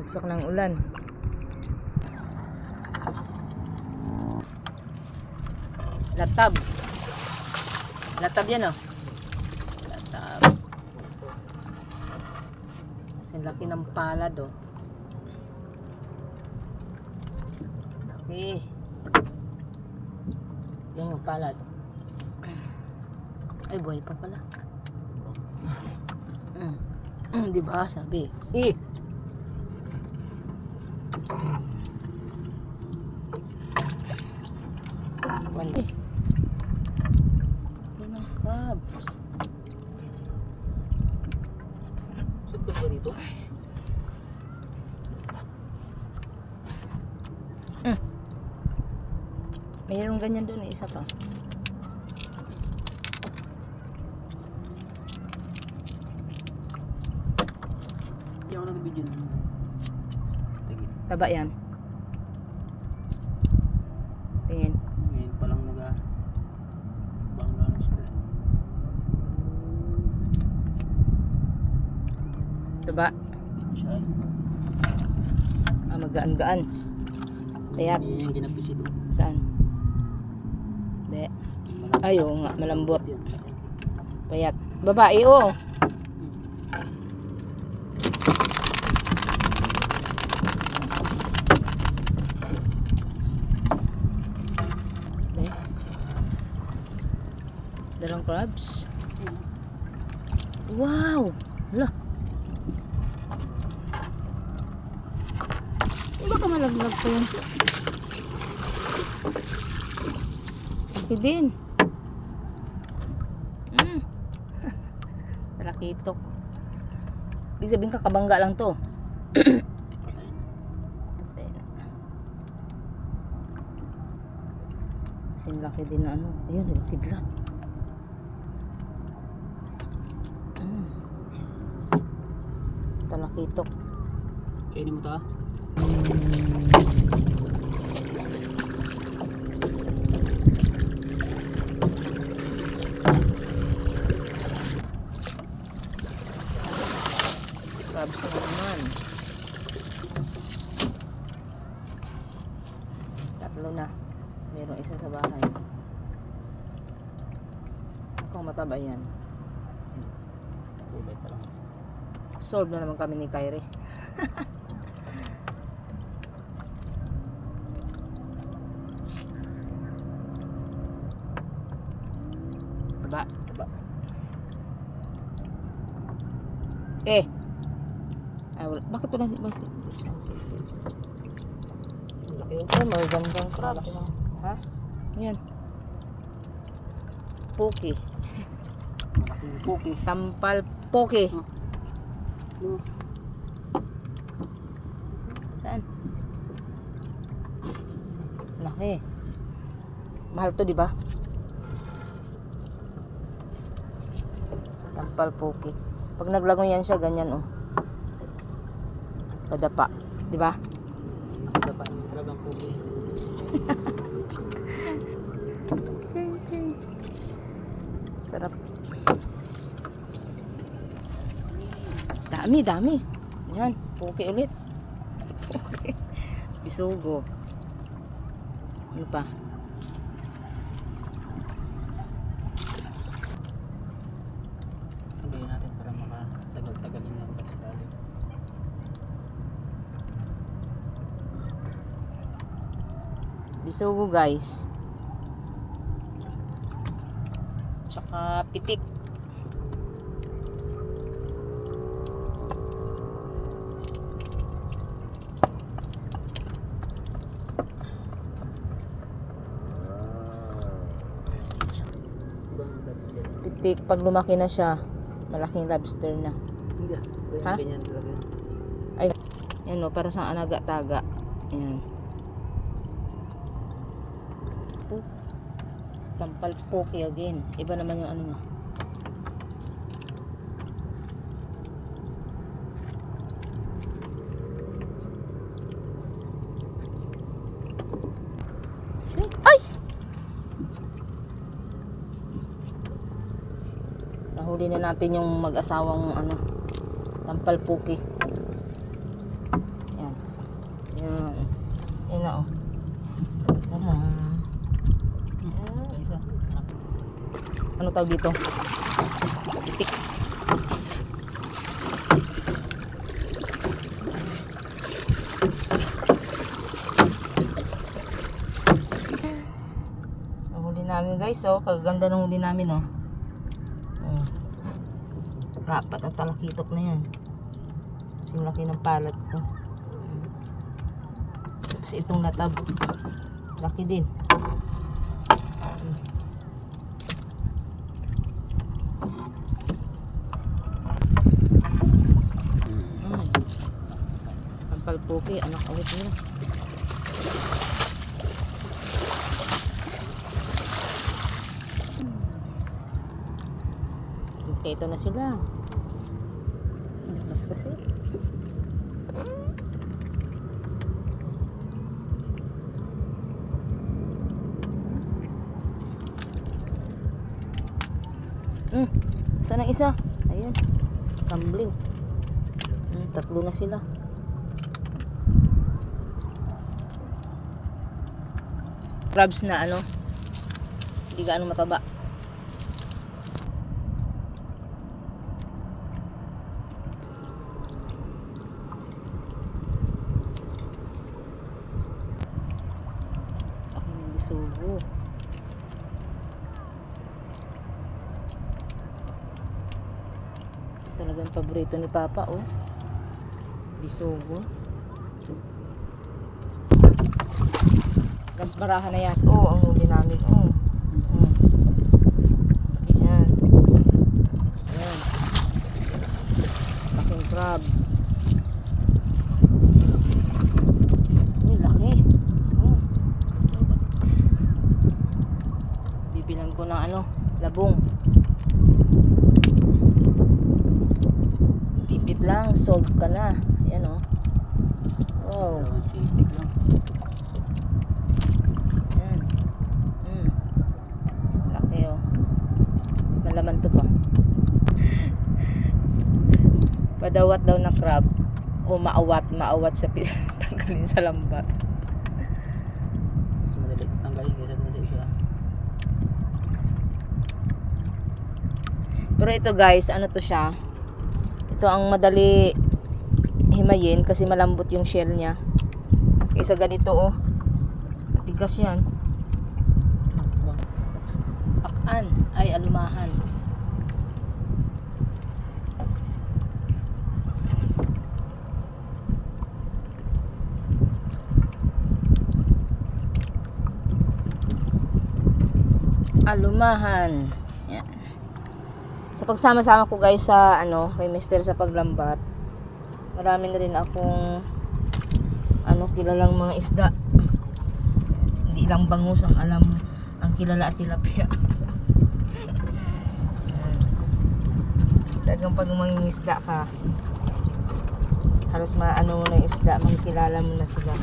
Bagsak ng ulan. Latab. Latab yan oh. Latab. Kasi laki ng palad oh. Laki. Yan yung palad. Ay, buhay pa pala. Diba sabi? Mandi. Yan ang crabs. Saan ba dito? Mayroong ganyan doon isa pa. Hindi ako nag-video na. Taba yan. Tingin. Ngayon pa lang bangga na sila. Taba. Dito siya ay. Magaan-gaan. Payat. Hindi yung ginapis ito. Saan? Be. Ay, oo nga, malambot. Payat. Babae, oh. Be. Dalawang crabs. Wow! Hala. Baka malaglag ko yun. Laki din. Talakitok. Ibig sabihin kakabangga lang to. Kasi laki din na ano. Ayun, nagkidlat. Talakitok. Kainin mo ito ah. Crabs na naman. Tatlo na. Merong isa sa bahay. Kung mataba yan. Kulay pa lang. Solve na naman kami ni Kyrie. Taba. Taba. Ay, wala. Bakit wala si Basi? Laki yun. Ay, magandang crabs. Ha? Yan. Poki. Malaking puki. Tampal poki. Saan? Laki. Mahal to, di ba? Tampal poki. Pag naglangoy yan siya, ganyan oh. Padapa. Di ba? Dapat yung talagang puki. Ching, ching. Sarap. Dami, dami. Yan, poki ulit. Poki. Bisugo. Ano pa? Tagayin natin para makatagal-tagalin yung pagkakali. Bisugo guys. Tsaka pitik. Ibang lobster. Pitik, pag lumaki na siya, malaking lobster na. Hindi ah. Ha? Ganyan talaga. Ay, yan o, para sa anaga-taga. Ayan. Oh, tampal poki again. Iba naman yung ano niya. Ay! Nahuli na natin yung mag-asawang ano, tampal puki. na oh. Tara. Isa. Ano tawag dito? Itik. Huli namin guys, oh. Kaganda ng huli namin, oh. Rapat ang talakitok na yan. Kasing laki ng palat ko. Tapos itong natab. Laki din. Palpuki, anak ulit nila. Okay, ito na sila. Mas kasi. Saan ang isa? Ayan. Tumbling. Tatlo na sila. Crabs na ano, hindi gaano mataba. Aking bisugo. Talagang paborito ni Papa, oh. Bisugo. Gas barahan na yan. Oh, ang huli namin. Oh. Ayan. Ayan. Laking crab. Uy, laki. Oh. Bibilan ko ng ano, labong. Tipit lang, solve ka na. Ayan, oh. Wow. Sipit lang. Malaman to pa. Padawat daw na crab o maawat sa tanggalin sa lambat. Mas madali tanggalin kaysa dun sa isa. Pero ito guys, ano to siya? Ito ang madali himayin kasi malambot yung shell niya. Kaysa ganito, oh. Tigas yan. Akan ay alumahan. Alumahan. Yan. Sa pagsama-sama ko guys sa ano, kay Mister sa paglambat. Marami na rin akong ano, kilalang mga isda. Hindi lang bangus ang alam, ang kilala at tilapia. Talagang pag mangingisda ka, halos maano mo na isda, makikilala mo na sila.